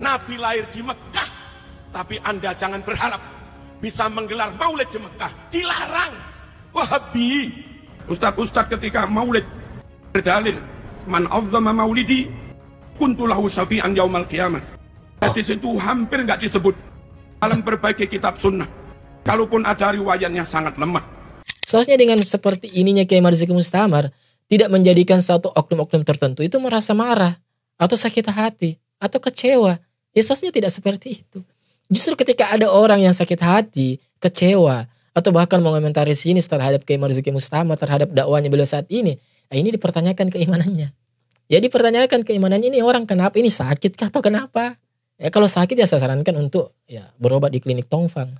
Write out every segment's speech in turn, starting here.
Nabi lahir di Mekah, tapi Anda jangan berharap bisa menggelar maulid di Mekah. Dilarang. Wahabi. Ustadz ketika maulid berdalil, man azzama maulidi kuntulahu syafi'an yaumal qiyamah. Di situ hampir nggak disebut dalam berbagai kitab sunnah. Kalaupun ada riwayatnya sangat lemah. Seharusnya dengan seperti ininya Kiai Marzuki Mustamar tidak menjadikan satu oknum-oknum tertentu itu merasa marah atau sakit hati atau kecewa. Ya seharusnya tidak seperti itu. Justru ketika ada orang yang sakit hati, kecewa, atau bahkan mengomentari sinis terhadap Kiai Marzuki Mustamar, terhadap dakwanya beliau saat ini dipertanyakan keimanannya. Ya dipertanyakan keimanannya, ini orang kenapa, ini sakit kah atau kenapa? Ya kalau sakit ya saya sarankan untuk ya berobat di klinik Tongfang.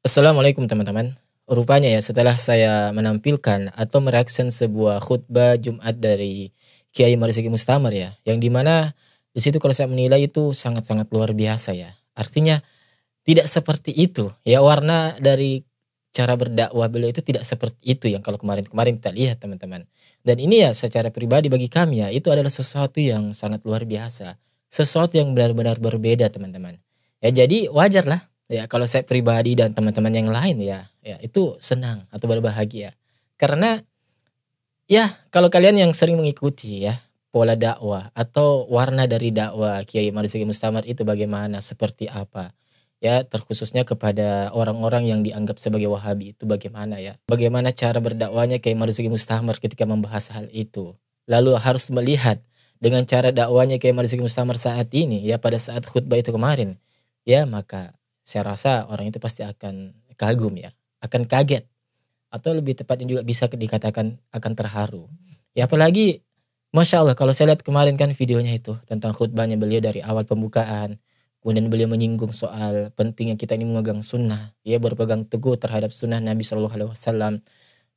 Assalamualaikum teman-teman. Rupanya ya setelah saya menampilkan atau mereaction sebuah khutbah Jumat dari Kiai Marzuki Mustamar ya, yang dimana di situ kalau saya menilai itu sangat-sangat luar biasa ya. Artinya tidak seperti itu ya, warna dari cara berdakwah beliau itu tidak seperti itu yang kalau kemarin-kemarin kita lihat teman-teman. Dan ini ya secara pribadi bagi kami ya, itu adalah sesuatu yang sangat luar biasa, sesuatu yang benar-benar berbeda teman-teman. Ya jadi wajar lah. Ya kalau saya pribadi dan teman-teman yang lain ya itu senang atau berbahagia. Karena ya kalau kalian yang sering mengikuti ya pola dakwah atau warna dari dakwah Kiai Marzuki Mustamar itu bagaimana, seperti apa. Ya terkhususnya kepada orang-orang yang dianggap sebagai Wahabi itu bagaimana ya. Bagaimana cara berdakwahnya Kiai Marzuki Mustamar ketika membahas hal itu. Lalu harus melihat dengan cara dakwahnya Kiai Marzuki Mustamar saat ini ya pada saat khutbah itu kemarin. Ya maka saya rasa orang itu pasti akan kagum ya, akan kaget. Atau lebih tepatnya juga bisa dikatakan akan terharu. Ya apalagi Masya Allah kalau saya lihat kemarin kan videonya itu tentang khutbahnya beliau dari awal pembukaan. Kemudian beliau menyinggung soal pentingnya kita ini memegang sunnah. Ya berpegang teguh terhadap sunnah Nabi SAW.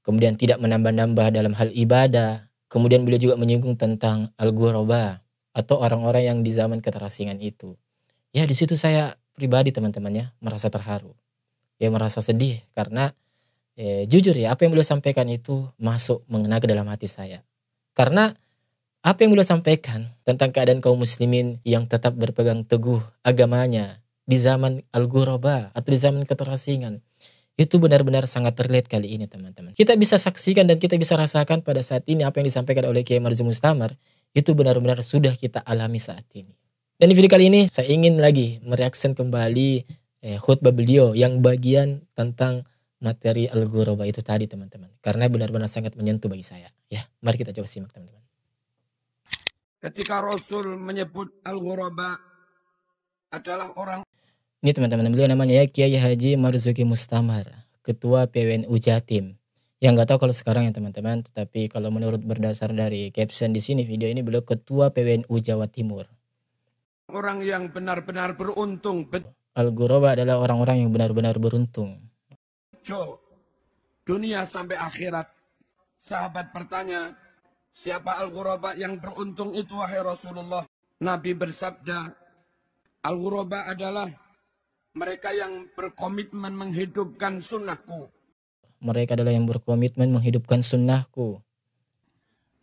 Kemudian tidak menambah-nambah dalam hal ibadah. Kemudian beliau juga menyinggung tentang al-ghuraba atau orang-orang yang di zaman keterasingan itu. Ya di situ saya pribadi teman-teman ya merasa terharu. Ya merasa sedih karena jujur ya apa yang beliau sampaikan itu masuk mengena ke dalam hati saya. Karena apa yang beliau sampaikan tentang keadaan kaum muslimin yang tetap berpegang teguh agamanya di zaman al-ghuraba atau di zaman keterasingan. Itu benar-benar sangat relate kali ini teman-teman. Kita bisa saksikan dan kita bisa rasakan pada saat ini apa yang disampaikan oleh Kiai Marzuki Mustamar itu benar-benar sudah kita alami saat ini. Dan di video kali ini saya ingin lagi mereaction kembali khutbah beliau yang bagian tentang materi al-ghuraba itu tadi teman-teman. Karena benar-benar sangat menyentuh bagi saya. Ya, mari kita coba simak teman-teman. Ketika Rasul menyebut al-ghuraba adalah orang. Ini teman-teman beliau namanya ya Kiai Haji Marzuki Mustamar, Ketua PWNU Jatim. Yang nggak tahu kalau sekarang ya teman-teman, tetapi kalau menurut berdasar dari caption di sini video ini beliau Ketua PWNU Jawa Timur. Orang yang benar-benar beruntung. Al-ghuraba adalah orang-orang yang benar-benar beruntung. Dunia sampai akhirat. Sahabat bertanya, siapa al-ghuraba yang beruntung itu wahai Rasulullah? Nabi bersabda, al-ghuraba adalah mereka yang berkomitmen menghidupkan sunnahku. Mereka adalah yang berkomitmen menghidupkan sunnahku.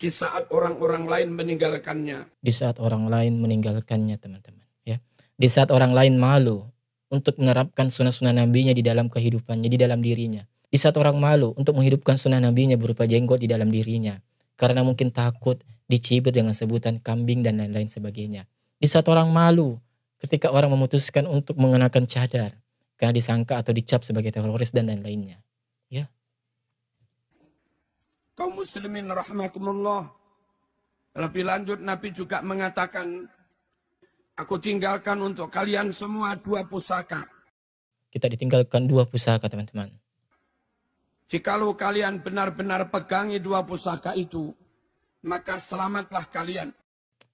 Di saat orang-orang lain meninggalkannya. Di saat orang lain meninggalkannya teman-teman. Ya. Di saat orang lain malu untuk menerapkan sunnah-sunnah nabinya di dalam kehidupannya, di dalam dirinya. Di saat orang malu untuk menghidupkan sunnah nabinya berupa jenggot di dalam dirinya. Karena mungkin takut dicibir dengan sebutan kambing dan lain-lain sebagainya. Di saat orang malu ketika orang memutuskan untuk mengenakan cadar. Karena disangka atau dicap sebagai teroris dan lain-lainnya. Ya. Kaum muslimin rahimakumullah. Lebih lanjut Nabi juga mengatakan, aku tinggalkan untuk kalian semua 2 pusaka. Kita ditinggalkan 2 pusaka teman-teman. Jikalau kalian benar-benar pegangi 2 pusaka itu, maka selamatlah kalian.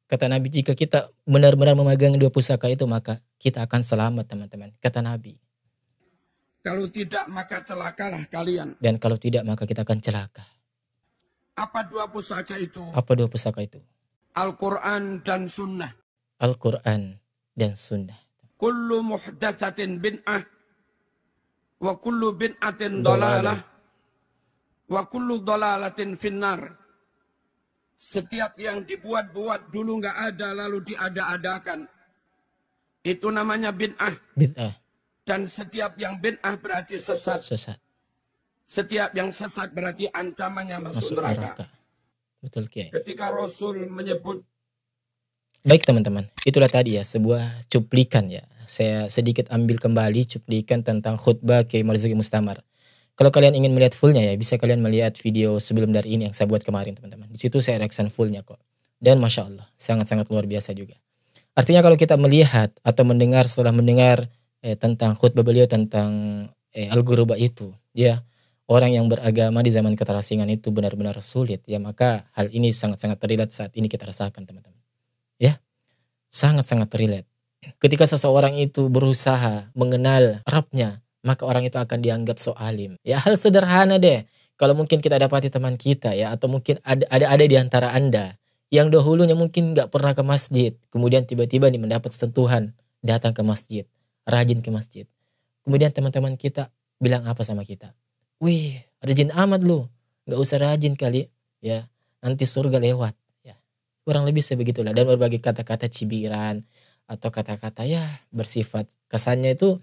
Kata Nabi, jika kita benar-benar memegang 2 pusaka itu, maka kita akan selamat teman-teman. Kata Nabi. Kalau tidak, maka celakalah kalian. Dan kalau tidak, maka kita akan celaka. Apa 2 pusaka itu? Apa 2 pusaka itu? Al-Quran dan Sunnah. Al-Quran dan Sunnah. Kullu muhdatsatin bid'ah wa kullu bid'atin dalalah wa kullu dalalatin finnar. Setiap yang dibuat-buat dulu nggak ada lalu diada-adakan, itu namanya bid'ah. Bid'ah. Dan setiap yang bid'ah berarti sesat. Sesat. Setiap yang sesat berarti ancamannya masuk neraka. Betul, Kiai. Ketika Rasul menyebut. Baik teman-teman, itulah tadi ya sebuah cuplikan ya. Saya sedikit ambil kembali cuplikan tentang khutbah Kiai Marzuki Mustamar. Kalau kalian ingin melihat fullnya ya, bisa kalian melihat video sebelum dari ini yang saya buat kemarin teman-teman. Di situ saya reaction fullnya kok. Dan Masya Allah, sangat-sangat luar biasa juga. Artinya kalau kita melihat atau mendengar setelah mendengar tentang khutbah beliau tentang Al-Ghuraba itu, ya orang yang beragama di zaman keterasingan itu benar-benar sulit, ya maka hal ini sangat-sangat terlihat saat ini kita rasakan teman-teman. Ya, sangat-sangat terlihat. Ketika seseorang itu berusaha mengenal Rabbnya, maka orang itu akan dianggap so alim. Ya hal sederhana deh. Kalau mungkin kita dapati teman kita ya, atau mungkin ada di antara Anda yang dahulunya mungkin nggak pernah ke masjid, kemudian tiba-tiba nih mendapat sentuhan, datang ke masjid, rajin ke masjid. Kemudian teman-teman kita bilang apa sama kita? Wih, rajin amat lu, nggak usah rajin kali, ya nanti surga lewat. Ya, kurang lebih sebegitulah. Dan berbagai kata-kata cibiran atau kata-kata ya bersifat kesannya itu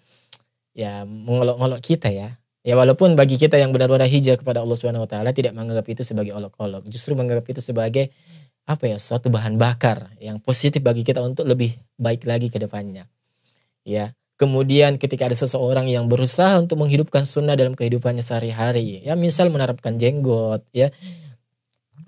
ya mengolok-olok kita ya. Ya walaupun bagi kita yang benar-benar hijrah kepada Allah Subhanahu wa taala tidak menganggap itu sebagai olok-olok, justru menganggap itu sebagai apa ya, suatu bahan bakar yang positif bagi kita untuk lebih baik lagi ke depannya. Ya. Kemudian ketika ada seseorang yang berusaha untuk menghidupkan sunnah dalam kehidupannya sehari-hari, ya misal menerapkan jenggot, ya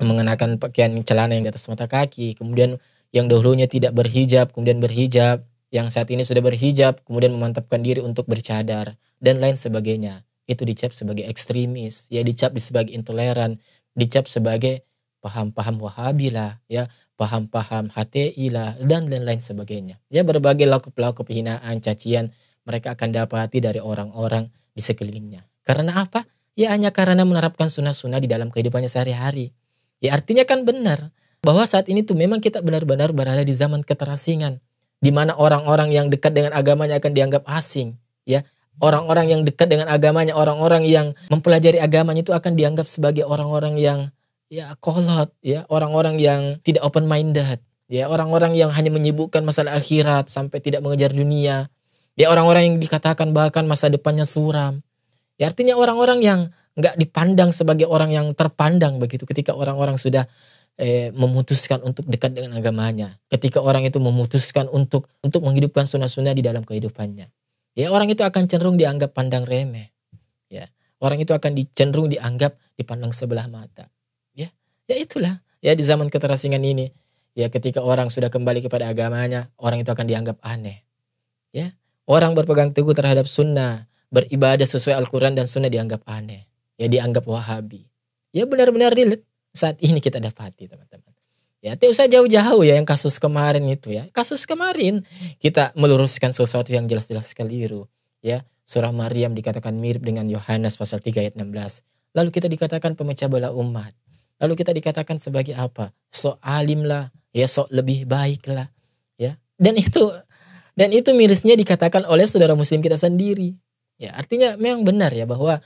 mengenakan pakaian celana yang di atas mata kaki, kemudian yang dahulunya tidak berhijab, kemudian berhijab, yang saat ini sudah berhijab, kemudian memantapkan diri untuk bercadar, dan lain sebagainya. Itu dicap sebagai ekstremis, ya dicap sebagai intoleran, dicap sebagai paham-paham Wahabi lah, ya paham-paham HTI lah, dan lain-lain sebagainya. Ya berbagai lakup-lakup hinaan, cacian mereka akan dapati dari orang-orang di sekelilingnya. Karena apa? Ya hanya karena menerapkan sunnah-sunnah di dalam kehidupannya sehari-hari. Ya artinya kan benar bahwa saat ini tuh memang kita benar-benar berada di zaman keterasingan, di mana orang-orang yang dekat dengan agamanya akan dianggap asing, ya. Orang-orang yang dekat dengan agamanya, orang-orang yang mempelajari agamanya itu akan dianggap sebagai orang-orang yang ya kolot, ya orang-orang yang tidak open minded, ya orang-orang yang hanya menyibukkan masalah akhirat sampai tidak mengejar dunia, ya orang-orang yang dikatakan bahkan masa depannya suram. Ya artinya orang-orang yang nggak dipandang sebagai orang yang terpandang begitu ketika orang-orang sudah memutuskan untuk dekat dengan agamanya, ketika orang itu memutuskan untuk menghidupkan sunnah-sunnah di dalam kehidupannya, ya orang itu akan cenderung dianggap pandang remeh, ya orang itu akan cenderung dianggap dipandang sebelah mata, ya itulah ya di zaman keterasingan ini, ya ketika orang sudah kembali kepada agamanya, orang itu akan dianggap aneh, ya orang berpegang teguh terhadap sunnah, beribadah sesuai Al-Quran dan sunnah dianggap aneh, ya dianggap Wahabi, ya benar-benar relate saat ini kita dapati teman-teman. Ya tidak usah jauh-jauh ya yang kasus kemarin itu ya. Kasus kemarin kita meluruskan sesuatu yang jelas-jelas keliru. Ya, surah Maryam dikatakan mirip dengan Yohanes pasal 3 ayat 16. Lalu kita dikatakan pemecah belah umat. Lalu kita dikatakan sebagai apa? Sok alim lah, ya sok lebih baik lah. Ya. Dan itu mirisnya dikatakan oleh saudara muslim kita sendiri. Ya, artinya memang benar ya bahwa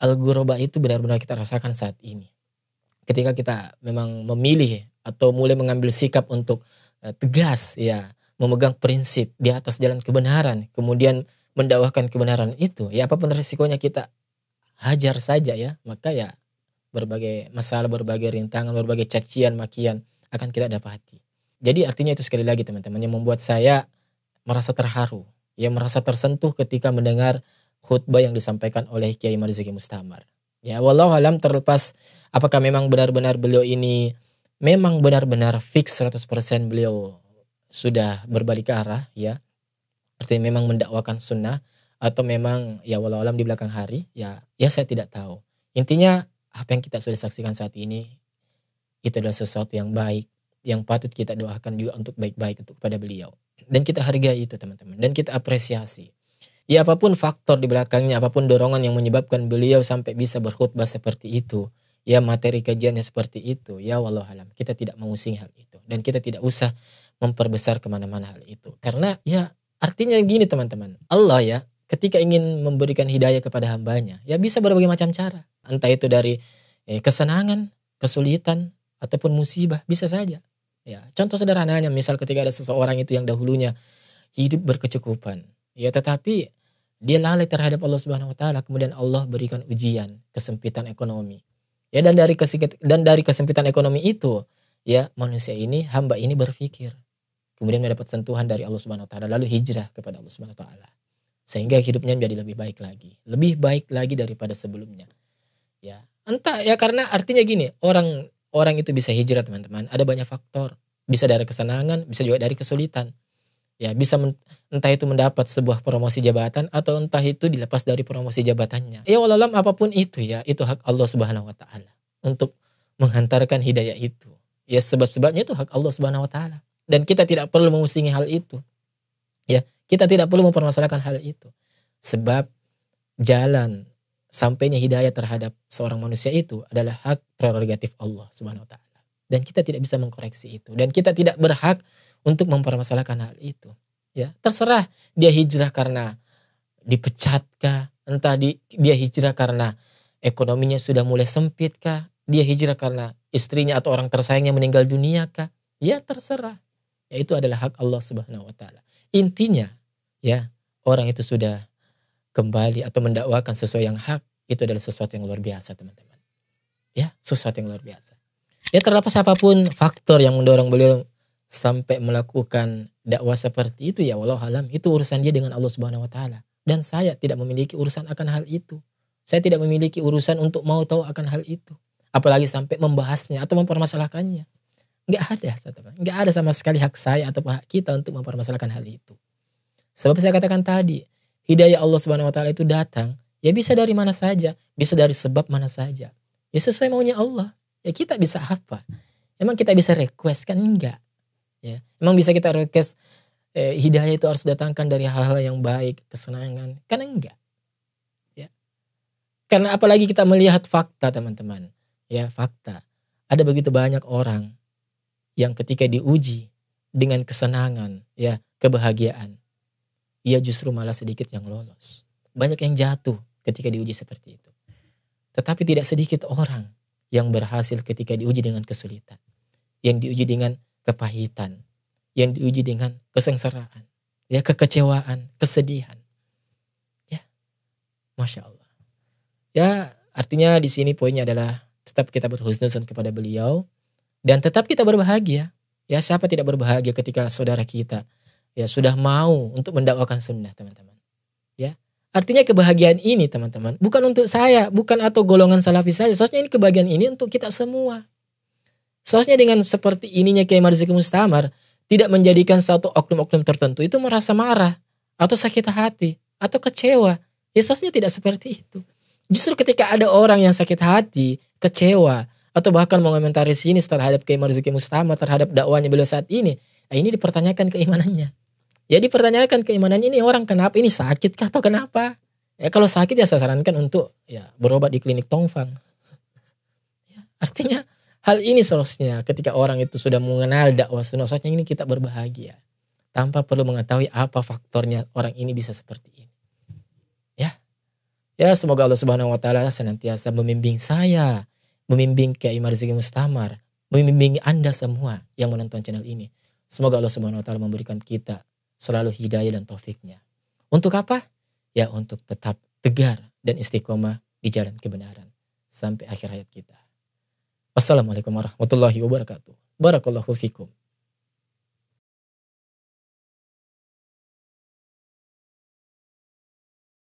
Al-Ghuraba itu benar-benar kita rasakan saat ini. Ketika kita memang memilih atau mulai mengambil sikap untuk tegas ya memegang prinsip di atas jalan kebenaran, kemudian mendakwahkan kebenaran itu, ya apapun resikonya kita hajar saja ya, maka ya berbagai masalah, berbagai rintangan, berbagai cacian, makian akan kita dapati. Jadi artinya itu sekali lagi teman-teman yang membuat saya merasa terharu, ya merasa tersentuh ketika mendengar khutbah yang disampaikan oleh Kiai Marzuki Mustamar. Ya wallahu alam, terlepas apakah memang benar-benar beliau ini memang benar-benar fix 100% beliau sudah berbalik ke arah ya. Artinya memang mendakwakan sunnah atau memang ya wallahu alam di belakang hari ya saya tidak tahu. Intinya apa yang kita sudah saksikan saat ini itu adalah sesuatu yang baik yang patut kita doakan juga untuk baik-baik untuk kepada beliau. Dan kita hargai itu teman-teman dan kita apresiasi. Ya apapun faktor di belakangnya, apapun dorongan yang menyebabkan beliau sampai bisa berkhutbah seperti itu, ya materi kajiannya seperti itu, ya wallahu alam, kita tidak mengusung hal itu. Dan kita tidak usah memperbesar kemana-mana hal itu. Karena ya artinya gini teman-teman, Allah ya ketika ingin memberikan hidayah kepada hambanya, ya bisa berbagai macam cara. Entah itu dari kesenangan, kesulitan, ataupun musibah, bisa saja. Ya, contoh sederhananya misal ketika ada seseorang itu yang dahulunya hidup berkecukupan, ya tetapi dia lalai terhadap Allah Subhanahu wa taala, kemudian Allah berikan ujian, kesempitan ekonomi. Ya, dan dari kesempitan ekonomi itu, ya manusia ini, hamba ini berpikir, kemudian mendapat sentuhan dari Allah Subhanahu wa taala, lalu hijrah kepada Allah Subhanahu wa taala. Sehingga hidupnya menjadi lebih baik lagi daripada sebelumnya. Ya, entah ya, karena artinya gini, orang itu bisa hijrah teman-teman, ada banyak faktor. Bisa dari kesenangan, bisa juga dari kesulitan. Ya, bisa entah itu mendapat sebuah promosi jabatan atau entah itu dilepas dari promosi jabatannya. Ya walau apapun itu ya, itu hak Allah Subhanahu wa taala untuk menghantarkan hidayah itu. Ya sebab-sebabnya itu hak Allah Subhanahu wa taala. Dan kita tidak perlu memusingi hal itu. Ya, kita tidak perlu mempermasalahkan hal itu. Sebab jalan sampainya hidayah terhadap seorang manusia itu adalah hak prerogatif Allah Subhanahu wa taala. Dan kita tidak bisa mengkoreksi itu, dan kita tidak berhak untuk mempermasalahkan hal itu. Ya, terserah dia hijrah karena dipecat kah, entah dia hijrah karena ekonominya sudah mulai sempit kah, dia hijrah karena istrinya atau orang tersayangnya meninggal dunia kah, ya terserah. Ya, itu adalah hak Allah Subhanahu wa taala. Intinya ya, orang itu sudah kembali atau mendakwakan sesuai yang hak, itu adalah sesuatu yang luar biasa teman-teman. Ya, sesuatu yang luar biasa. Ya, terlepas apapun faktor yang mendorong beliau sampai melakukan dakwah seperti itu, ya wallahu alam, itu urusan dia dengan Allah Subhanahu wa taala. Dan saya tidak memiliki urusan akan hal itu. Saya tidak memiliki urusan untuk mau tahu akan hal itu. Apalagi sampai membahasnya atau mempermasalahkannya. Enggak ada sama sekali hak saya atau hak kita untuk mempermasalahkan hal itu. Sebab saya katakan tadi, hidayah Allah Subhanahu wa taala itu datang, ya bisa dari mana saja, bisa dari sebab mana saja. Ya sesuai maunya Allah. Ya kita bisa apa? Emang kita bisa request kan? Enggak. Ya, emang bisa kita request hidayah itu harus datangkan dari hal-hal yang baik, kesenangan? Kan enggak. Ya. Karena apalagi kita melihat fakta teman-teman. Ya, fakta. Ada begitu banyak orang yang ketika diuji dengan kesenangan, ya, kebahagiaan, ia justru malah sedikit yang lolos. Banyak yang jatuh ketika diuji seperti itu. Tetapi tidak sedikit orang yang berhasil ketika diuji dengan kesulitan, yang diuji dengan kepahitan, yang diuji dengan kesengsaraan, ya, kekecewaan, kesedihan. Ya, Masya Allah. Ya, artinya di sini poinnya adalah tetap kita berhusnuzon kepada beliau dan tetap kita berbahagia. Ya, siapa tidak berbahagia ketika saudara kita ya sudah mau untuk mendakwakan sunnah, teman-teman. Ya. Artinya kebahagiaan ini teman-teman bukan untuk saya, bukan atau golongan salafi saja. Seharusnya ini kebahagiaan ini untuk kita semua. Seharusnya dengan seperti ininya Kiai Marzuki Mustamar tidak menjadikan satu oknum-oknum tertentu itu merasa marah atau sakit hati atau kecewa. Ya seharusnya tidak seperti itu. Justru ketika ada orang yang sakit hati, kecewa atau bahkan mengomentari sini terhadap Kiai Marzuki Mustamar, terhadap dakwanya beliau saat ini dipertanyakan keimanannya. Ya dipertanyakan keimanannya, ini orang kenapa, ini sakit kah atau kenapa? Ya kalau sakit ya saya sarankan untuk ya berobat di klinik Tongfang. Ya, artinya hal ini seharusnya ketika orang itu sudah mengenal dakwah sunnah, seharusnya ini kita berbahagia tanpa perlu mengetahui apa faktornya orang ini bisa seperti ini. Ya, ya semoga Allah Subhanahu wa taala senantiasa membimbing saya, membimbing Kiai Marzuki Mustamar, membimbing Anda semua yang menonton channel ini. Semoga Allah Subhanahu wa taala memberikan kita selalu hidayah dan taufiknya. Untuk apa? Ya untuk tetap tegar dan istiqomah di jalan kebenaran sampai akhir hayat kita. Wassalamualaikum warahmatullahi wabarakatuh. Barakallahu fikum.